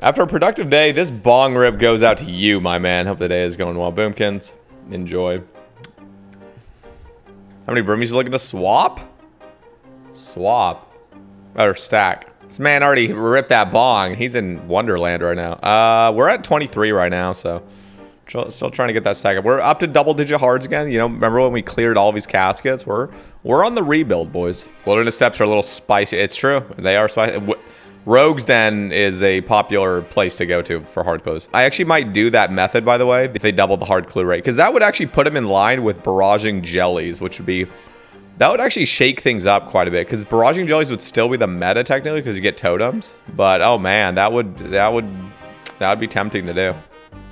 After a productive day, this bong rip goes out to you, my man. Hope the day is going well. Boomkins, enjoy. How many broomies you looking to swap? Swap. Or stack. This man already ripped that bong. He's in Wonderland right now. We're at 23 right now, so still trying to get that stack up. We're up to double-digit hards again. You know, remember when we cleared all of these caskets? We're on the rebuild, boys. Wilderness steps are a little spicy. It's true. They are spicy. Rogue's Den is a popular place to go to for hard clues. I actually might do that method, by the way, if they double the hard clue rate, because that would actually put them in line with barraging jellies, which would be... That would actually shake things up quite a bit, because barraging jellies would still be the meta technically, because you get totems. But oh man, that would be tempting to do,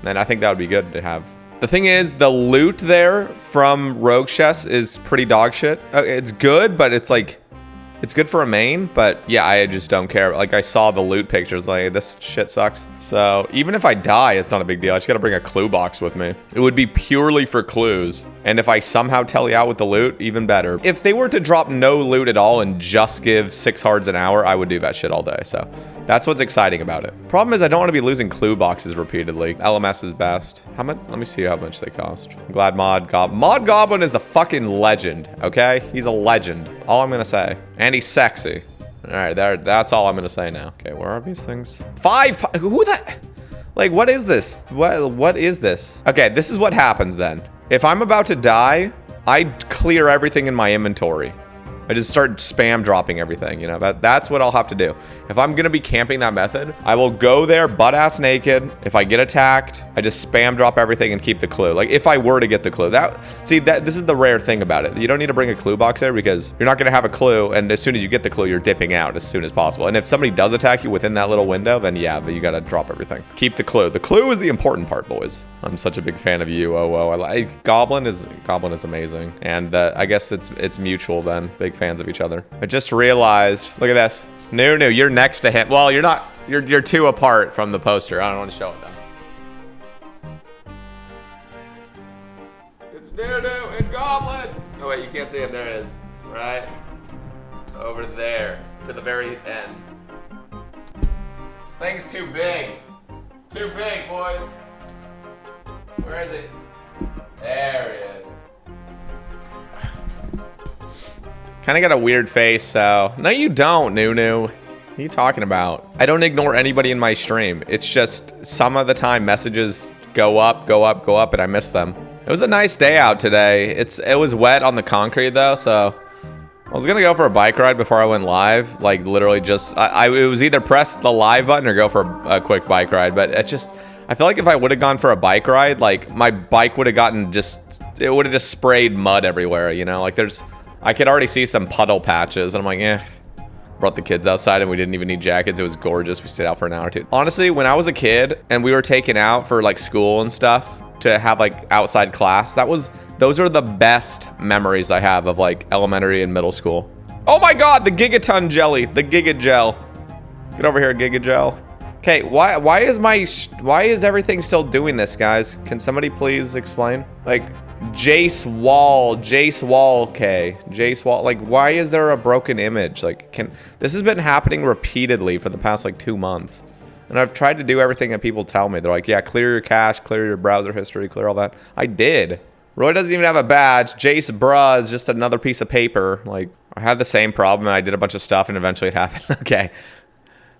and I think that would be good to have. The thing is, the loot there from Rogue Chest is pretty dog shit. It's good, but it's like, it's good for a main, but yeah, I just don't care. Like, I saw the loot pictures, like, this shit sucks. So even if I die, it's not a big deal. I just gotta bring a clue box with me. It would be purely for clues. And if I somehow tally out with the loot, even better. If they were to drop no loot at all and just give 6 hards an hour, I would do that shit all day. So that's what's exciting about it. Problem is, I don't want to be losing clue boxes repeatedly. LMS is best. How much? Let me see how much they cost. I'm glad Mod Goblin is a fucking legend, okay? He's a legend. All I'm gonna say. And he's sexy. All right, that's all I'm gonna say now. Okay, where are these things? 5. Who that? Like, what is this? What is this? Okay, this is what happens then. If I'm about to die, I clear everything in my inventory. I just start spam dropping everything, you know, that's what I'll have to do. If I'm gonna be camping that method, I will go there butt-ass naked. If I get attacked, I just spam drop everything and keep the clue. Like, if I were to get the clue, this is the rare thing about it. You don't need to bring a clue box there, because you're not gonna have a clue, and as soon as you get the clue, you're dipping out as soon as possible. And if somebody does attack you within that little window, then yeah, but you gotta drop everything. Keep the clue. The clue is the important part, boys. I'm such a big fan of you. I like Goblin is amazing, and I guess it's mutual then. Big fans of each other. I just realized, look at this. No, you're next to him. Well, you're not. You're 2 apart from the poster. I don't want to show it though. It's Nunu and Goblin. Oh wait, you can't see it. There it is. Right over there to the very end. This thing's too big. It's too big, boys. Where is it? There it is. Kind of got a weird face, so... No, you don't, Nunu. What are you talking about? I don't ignore anybody in my stream. It's just some of the time messages go up, and I miss them. It was a nice day out today. It was wet on the concrete, though, so... I was gonna go for a bike ride before I went live. Like, literally just... it was either press the live button or go for a quick bike ride, but it just... I feel like if I would have gone for a bike ride, like, my bike would have gotten just... It would have just sprayed mud everywhere, you know? Like, there's... I could already see some puddle patches, and I'm like, eh. Brought the kids outside, and we didn't even need jackets. It was gorgeous. We stayed out for an hour or 2. Honestly, when I was a kid, and we were taken out for, like, school and stuff, to have, like, outside class, those are the best memories I have of, like, elementary and middle school. Oh my god, the Gigaton jelly. The Giga Gel. Get over here, Giga Gel. Okay, why is everything still doing this, guys? Can somebody please explain? Like, Jace Wall, like, why is there a broken image? Like, this has been happening repeatedly for the past, like, 2 months. And I've tried to do everything that people tell me. They're like, yeah, clear your cache, clear your browser history, clear all that. I did. Roy doesn't even have a badge. Jace bruh is just another piece of paper. Like, I had the same problem, and I did a bunch of stuff, and eventually it happened. Okay.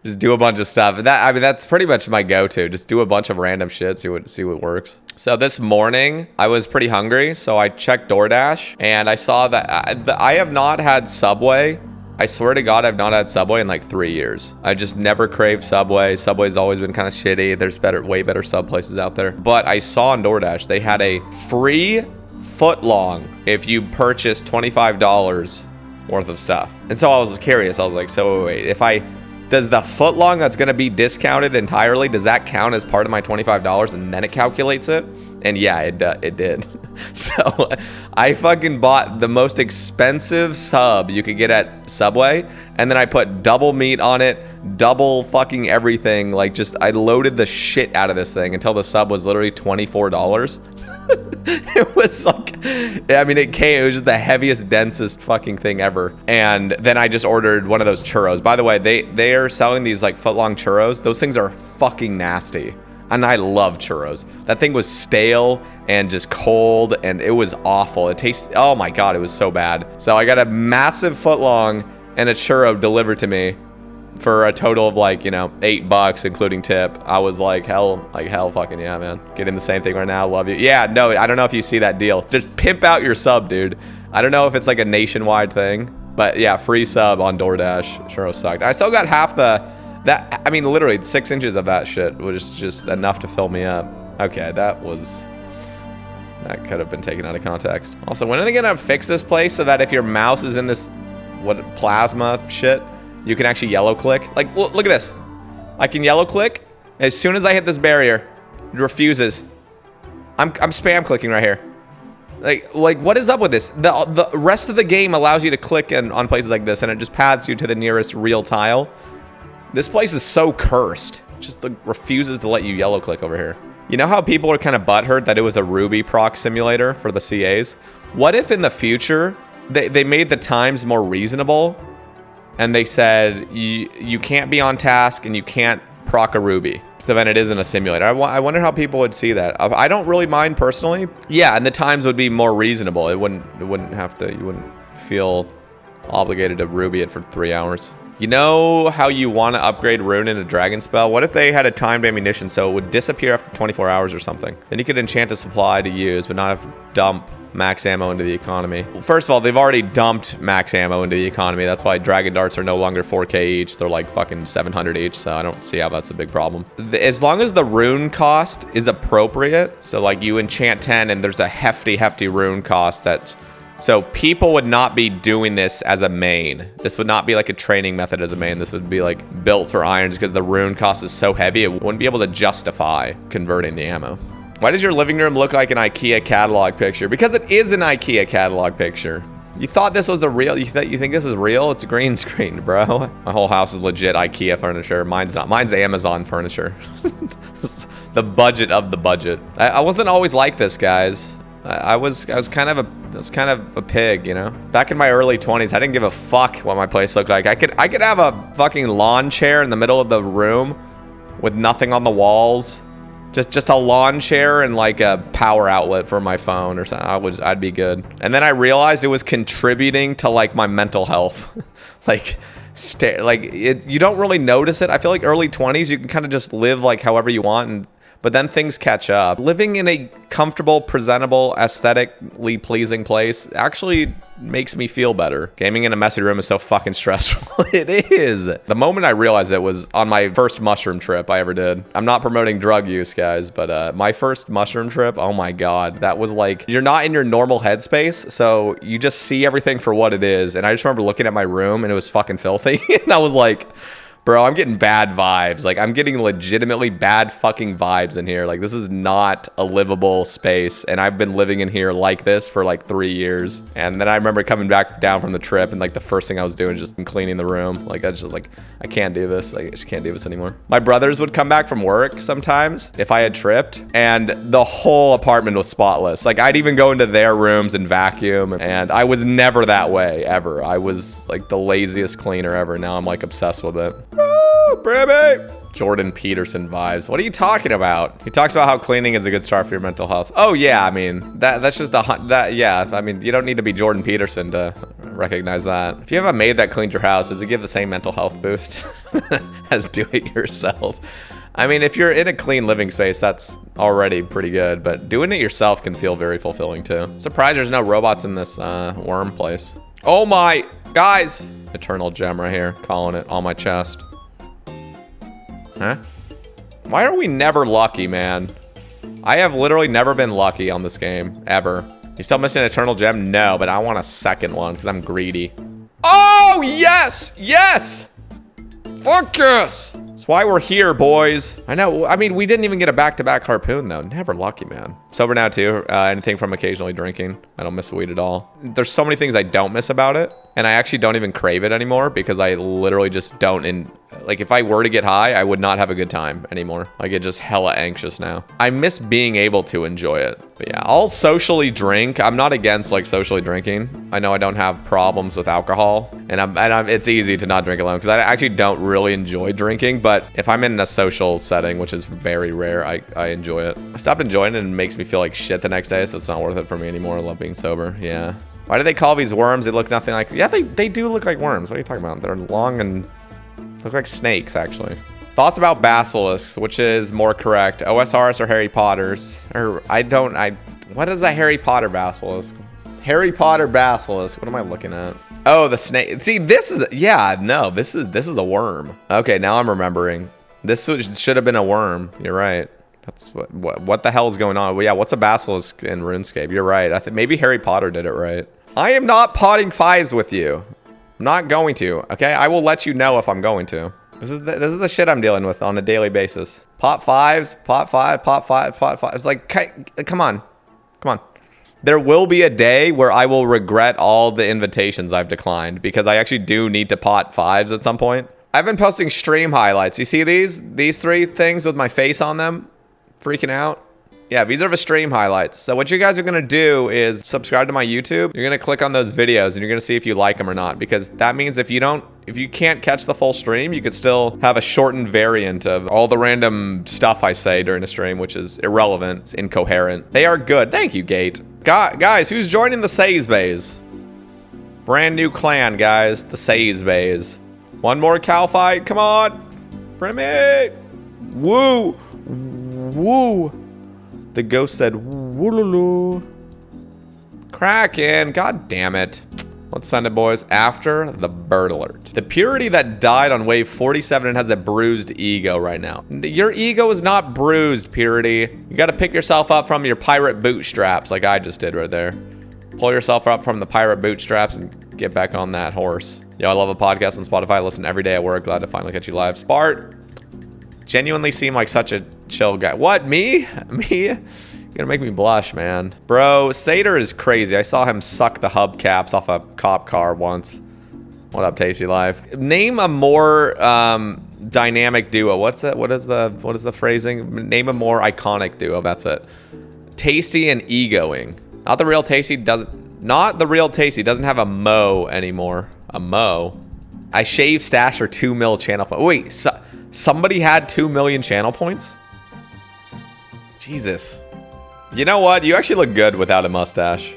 Just do a bunch of stuff. I mean, that's pretty much my go-to. Just do a bunch of random shit, see what works. So this morning, I was pretty hungry, so I checked DoorDash, and I saw that I have not had Subway. I swear to God, I've not had Subway in like 3 years. I just never craved Subway. Subway's always been kind of shitty. There's way better sub places out there. But I saw on DoorDash, they had a free footlong if you purchase $25 worth of stuff. And so I was curious. I was like, so wait, does the footlong that's going to be discounted entirely, does that count as part of my $25 and then it calculates it? And yeah, it did. So I fucking bought the most expensive sub you could get at Subway, and then I put double meat on it, double fucking everything. Like, just, I loaded the shit out of this thing until the sub was literally $24. It was like, I mean, it was just the heaviest, densest fucking thing ever. And then I just ordered one of those churros. By the way, they are selling these like foot-long churros. Those things are fucking nasty. And I love churros. That thing was stale and just cold, and it was awful. It tastes, oh my God, it was so bad. So I got a massive footlong and a churro delivered to me for a total of like, you know, $8 including tip. I was like, hell fucking yeah, man. Getting the same thing right now. Love you. Yeah, no, I don't know if you see that deal. Just pimp out your sub, dude. I don't know if it's like a nationwide thing, but yeah, free sub on DoorDash. Churro sucked. I still got half I mean, literally 6 inches of that shit was just enough to fill me up. Okay, that could have been taken out of context. Also, when are they gonna fix this place so that if your mouse is in this, plasma shit, you can actually yellow click? Like, look at this. I can yellow click. As soon as I hit this barrier, it refuses. I'm spam clicking right here. Like what is up with this? The rest of the game allows you to click on places like this, and it just paths you to the nearest real tile. This place is so cursed. Just refuses to let you yellow click over here. You know how people are kind of butthurt that it was a Ruby proc simulator for the CAs? What if in the future they made the times more reasonable and they said you can't be on task and you can't proc a Ruby, so then it isn't a simulator? I wonder how people would see that. I don't really mind personally. Yeah, and the times would be more reasonable. You wouldn't feel obligated to Ruby it for 3 hours. You know how you want to upgrade Rune into Dragon Spell? What if they had a timed ammunition so it would disappear after 24 hours or something? Then you could enchant a supply to use, but not have to dump max ammo into the economy. First of all, they've already dumped max ammo into the economy. That's why Dragon Darts are no longer 4K each. They're like fucking 700 each, so I don't see how that's a big problem. As long as the rune cost is appropriate, so like you enchant 10 and there's a hefty rune cost that's... So people would not be doing this as a main. This would not be like a training method as a main. This would be like built for irons because the rune cost is so heavy, it wouldn't be able to justify converting the ammo. Why does your living room look like an IKEA catalog picture? Because it is an IKEA catalog picture. You thought this was a real, you think this is real? It's a green screen, bro. My whole house is legit IKEA furniture. Mine's not. Mine's Amazon furniture. The budget of the budget. I wasn't always like this, guys. I was kind of a pig, you know. Back in my early 20s, I didn't give a fuck what my place looked like. I could have a fucking lawn chair in the middle of the room with nothing on the walls, just a lawn chair and like a power outlet for my phone or something. I'd be good. And then I realized it was contributing to like my mental health. You don't really notice it. I feel like early 20s, you can kind of just live like however you want, but then things catch up. Living in a comfortable, presentable, aesthetically pleasing place actually makes me feel better. Gaming in a messy room is so fucking stressful. It is. The moment I realized it was on my first mushroom trip I ever did. I'm not promoting drug use, guys, but my first mushroom trip, oh my God, that was like, you're not in your normal headspace, so you just see everything for what it is. And I just remember looking at my room and it was fucking filthy. And I was like, bro, I'm getting bad vibes. Like, I'm getting legitimately bad fucking vibes in here. Like, this is not a livable space. And I've been living in here like this for like 3 years. And then I remember coming back down from the trip and like the first thing I was doing was just cleaning the room. Like, I just like, I can't do this. Like, I just can't do this anymore. My brothers would come back from work sometimes if I had tripped, and the whole apartment was spotless. Like, I'd even go into their rooms and vacuum, and I was never that way, ever. I was like the laziest cleaner ever. Now I'm like obsessed with it. Woo, baby! Jordan Peterson vibes. What are you talking about? He talks about how cleaning is a good start for your mental health. Oh yeah, I mean, that's just yeah, I mean, you don't need to be Jordan Peterson to recognize that. If you have a maid that cleans your house, does it give the same mental health boost as do it yourself? I mean, if you're in a clean living space, that's already pretty good, but doing it yourself can feel very fulfilling too. Surprised there's no robots in this worm place. Oh my, guys! Eternal gem right here, calling it on my chest. Huh? Why are we never lucky, man? I have literally never been lucky on this game, ever. You still missing an eternal gem? No, but I want a second one because I'm greedy. Oh, yes! Yes! Fuck yes! That's why we're here, boys. I know, I mean, we didn't even get a back-to-back harpoon, though. Never lucky, man. Sober now, too. Anything from occasionally drinking. I don't miss weed at all. There's so many things I don't miss about it, and I actually don't even crave it anymore because I literally just don't Like, if I were to get high, I would not have a good time anymore. I get just hella anxious now. I miss being able to enjoy it. But yeah, I'll socially drink. I'm not against, like, socially drinking. I know I don't have problems with alcohol. And it's easy to not drink alone because I actually don't really enjoy drinking. But if I'm in a social setting, which is very rare, I enjoy it. I stopped enjoying it and it makes me feel like shit the next day, so it's not worth it for me anymore. I love being sober. Yeah. Why do they call these worms? They look nothing like... Yeah, they do look like worms. What are you talking about? They're long and... look like snakes, actually. Thoughts about basilisks, which is more correct? OSRs or Harry Potters? Or what is a Harry Potter basilisk? Harry Potter basilisk. What am I looking at? Oh, the snake. See, this is... Yeah, no, this is a worm. Okay, now I'm remembering. This should have been a worm. You're right. That's what the hell is going on? Well, yeah, what's a basilisk in RuneScape? You're right. I think maybe Harry Potter did it right. I am not potting fives with you. I'm not going to, okay? I will let you know if I'm going to. This is the shit I'm dealing with on a daily basis. Pot fives, pot five, pot five, pot five. It's like, come on. Come on. There will be a day where I will regret all the invitations I've declined because I actually do need to pot fives at some point. I've been posting stream highlights. You see these three things with my face on them? Freaking out. Yeah, these are the stream highlights. So what you guys are going to do is subscribe to my YouTube. You're going to click on those videos and you're going to see if you like them or not, because that means if you can't catch the full stream, you could still have a shortened variant of all the random stuff I say during the stream, which is irrelevant. It's incoherent. They are good. Thank you, Gate. Guys, who's joining the Says Bays? Brand new clan, guys. The Says Bays. One more cow fight. Come on. Brimmy. Woo. Woo. The ghost said, wooloo. Kraken, god damn it. Let's send it, boys. After the bird alert. The purity that died on wave 47 and has a bruised ego right now. Your ego is not bruised, purity. You got to pick yourself up from your pirate bootstraps like I just did right there. Pull yourself up from the pirate bootstraps and get back on that horse. Yo, I love a podcast on Spotify. I listen every day at work. Glad to finally catch you live. Spart. Genuinely seem like such a chill guy. What, me? Me? You're gonna make me blush, man. Bro, Satyr is crazy. I saw him suck the hubcaps off a cop car once. What up, Tacy Live? Name a more dynamic duo. What is the phrasing? Name a more iconic duo. That's it. Tasty and egoing. Not the real Tacy doesn't have a mo anymore. A mo. I shaved stash for 2 mil channel points. Wait, somebody had 2 million channel points? Jesus. You know what? You actually look good without a mustache.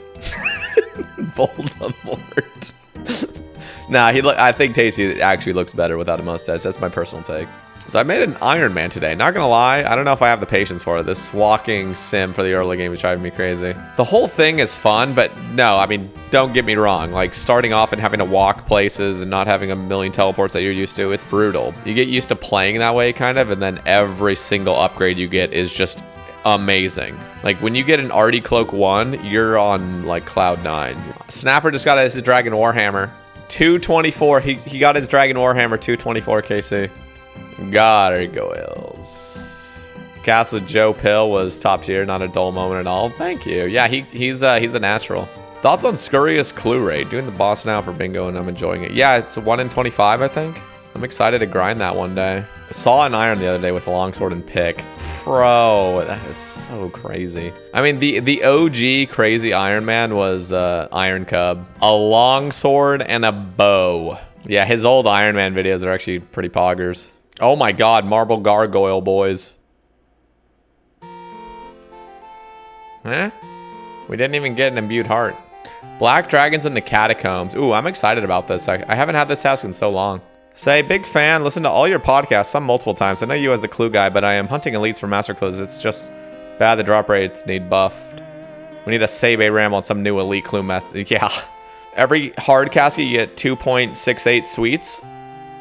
Voldemort. Nah, I think Tacy actually looks better without a mustache. That's my personal take. So I made an Iron Man today. Not gonna lie, I don't know if I have the patience for it. This walking sim for the early game is driving me crazy. The whole thing is fun, but no, I mean, don't get me wrong. Like, starting off and having to walk places and not having a million teleports that you're used to, it's brutal. You get used to playing that way, kind of, and then every single upgrade you get is just amazing. Like, when you get an Artie Cloak 1, you're on, like, cloud 9. Snapper just got his Dragon Warhammer. 224. He got his Dragon Warhammer 224, KC. Gargoyles. Cast with Joe Pill was top tier, not a dull moment at all. Thank you. Yeah, he's a natural. Thoughts on Scurrious Clue Raid? Doing the boss now for bingo and I'm enjoying it. Yeah, it's a 1 in 25, I think. I'm excited to grind that one day. I saw an iron the other day with a longsword and pick. Bro, that is so crazy. I mean, the OG crazy Iron Man was Iron Cub. A longsword and a bow. Yeah, his old Iron Man videos are actually pretty poggers. Oh my god, Marble Gargoyle, boys. Eh? We didn't even get an imbued heart. Black Dragons in the Catacombs. Ooh, I'm excited about this. I haven't had this task in so long. Say, big fan, listen to all your podcasts, some multiple times. I know you as the clue guy, but I am hunting elites for master clues. It's just bad the drop rates need buffed. We need a save a ram on some new elite clue method. Yeah. Every hard casket, you get 2.68 sweets.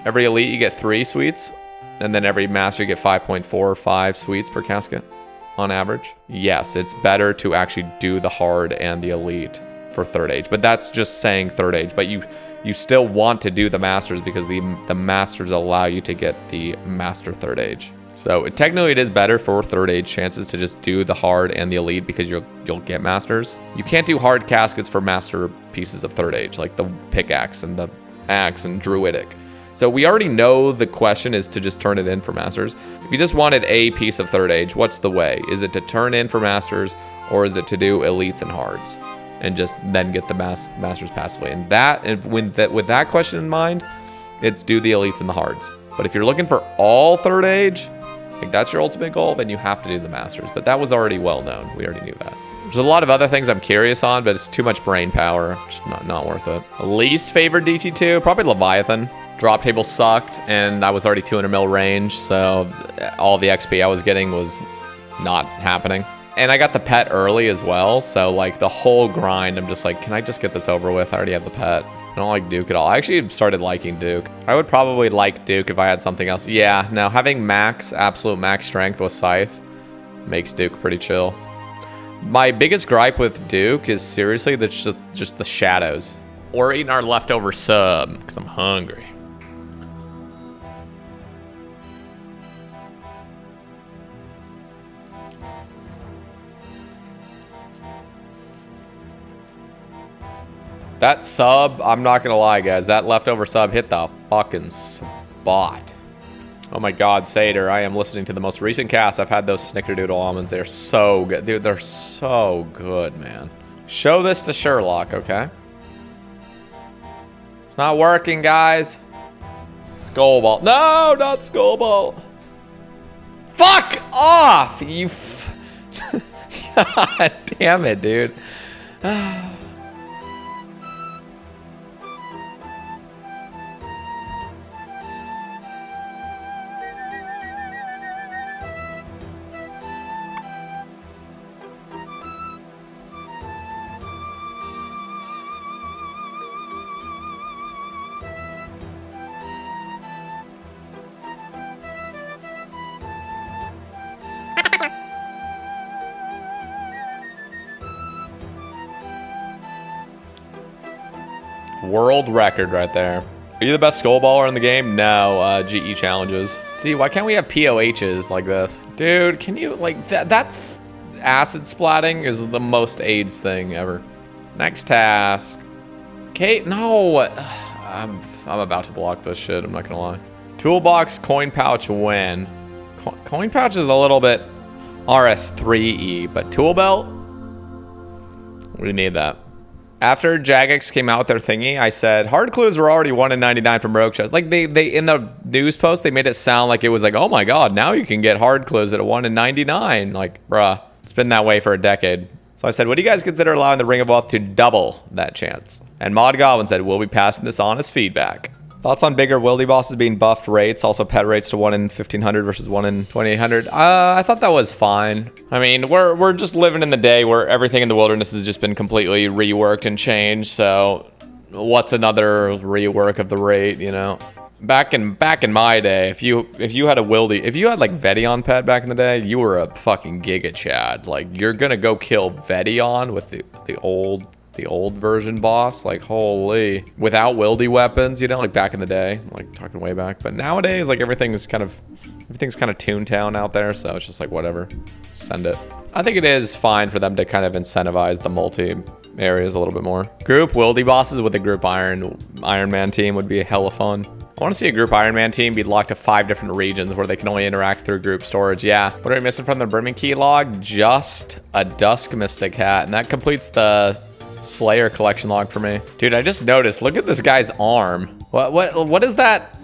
Every elite, you get 3 sweets. And then every master, you get 5.45 sweets per casket on average. Yes, it's better to actually do the hard and the elite for third age. But that's just saying third age. But you still want to do the masters because the masters allow you to get the master third age. So technically it is better for third age chances to just do the hard and the elite because you'll get masters. You can't do hard caskets for master pieces of third age, like the pickaxe and the axe and druidic. So we already know the question is to just turn it in for Masters. If you just wanted a piece of Third Age, what's the way? Is it to turn in for Masters, or is it to do Elites and Hards? And just then get the Masters passively. And with that question in mind, it's do the Elites and the Hards. But if you're looking for all Third Age, like that's your ultimate goal, then you have to do the Masters. But that was already well known. We already knew that. There's a lot of other things I'm curious on, but it's too much brain power. Just not worth it. Least favorite DT2, probably Leviathan. Drop table sucked, and I was already 200 mil range, so all the XP I was getting was not happening. And I got the pet early as well, so like the whole grind, I'm just like, can I just get this over with? I already have the pet. I don't like Duke at all. I actually started liking Duke. I would probably like Duke if I had something else. Yeah, no, having absolute max strength with Scythe makes Duke pretty chill. My biggest gripe with Duke is seriously just the shadows. We're eating our leftover sub because I'm hungry. That sub, I'm not gonna lie, guys. That leftover sub hit the fucking spot. Oh my God, Seder, I am listening to the most recent cast. I've had those Snickerdoodle almonds. They're so good. Dude, they're so good, man. Show this to Sherlock, okay? It's not working, guys. Skullball. No, not Skullball. Fuck off, you God damn it, dude. World record right there. Are you the best skullballer in the game? No, GE challenges. See, why can't we have POHs like this? Dude, can you, like, that's acid splatting is the most AIDS thing ever. Next task. Kate, no. I'm about to block this shit, I'm not gonna lie. Toolbox, coin pouch, win. Coin pouch is a little bit RS3E, but tool belt? We need that. After Jagex came out with their thingy, I said hard clues were already 1 in 99 from rogue shows. Like they in the news post, they made it sound like it was like, oh my God, now you can get hard clues at a 1 in 99. Like, bruh, it's been that way for a decade. So I said, what do you guys consider allowing the Ring of Wealth to double that chance? And Mod Goblin said, we'll be passing this on as feedback. Thoughts on bigger wildy bosses being buffed rates, also pet rates to 1 in 1500 versus 1 in 2800. I thought that was fine. I mean, we're just living in the day where everything in the wilderness has just been completely reworked and changed. So what's another rework of the rate, you know? Back in my day, if you had a wildy, if you had like Vedion pet back in the day, you were a fucking giga chad. Like you're gonna go kill Vedion with the old version boss, like holy, without wildy weapons, you know, like back in the day, like talking way back. But nowadays, like everything's kind of Toontown out there, so it's just like whatever, send it. I think it is fine for them to kind of incentivize the multi areas a little bit more. Group wildy bosses with a group Iron Man team would be hella fun. I want to see a group Iron Man team be locked to 5 different regions where they can only interact through group storage. Yeah. What are we missing from the Brimming Key log? Just a Dusk Mystic hat, and that completes the Slayer collection log for me. Dude, I just noticed, look at this guy's arm. What is that?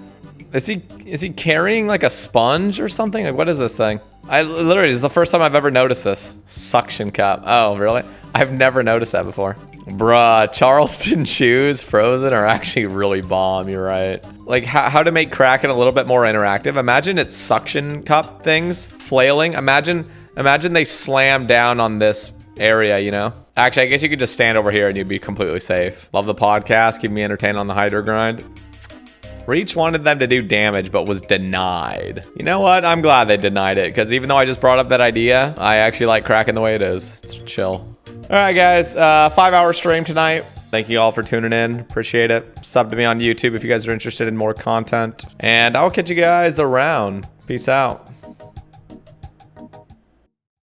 Is he carrying like a sponge or something? Like what is this thing? I literally, this is the first time I've ever noticed this. Suction cup. Oh, really? I've never noticed that before. Bruh, Charleston shoes frozen are actually really bomb, you're right. Like how to make Kraken a little bit more interactive. Imagine it's suction cup things flailing. Imagine they slam down on this area, you know? Actually, I guess you could just stand over here and you'd be completely safe. Love the podcast, keep me entertained on the Hydro grind. Reach wanted them to do damage, but was denied. You know what? I'm glad they denied it, because even though I just brought up that idea, I actually like Kraken the way it is. It's chill. All right, guys, 5-hour stream tonight. Thank you all for tuning in. Appreciate it. Sub to me on YouTube if you guys are interested in more content. And I'll catch you guys around. Peace out.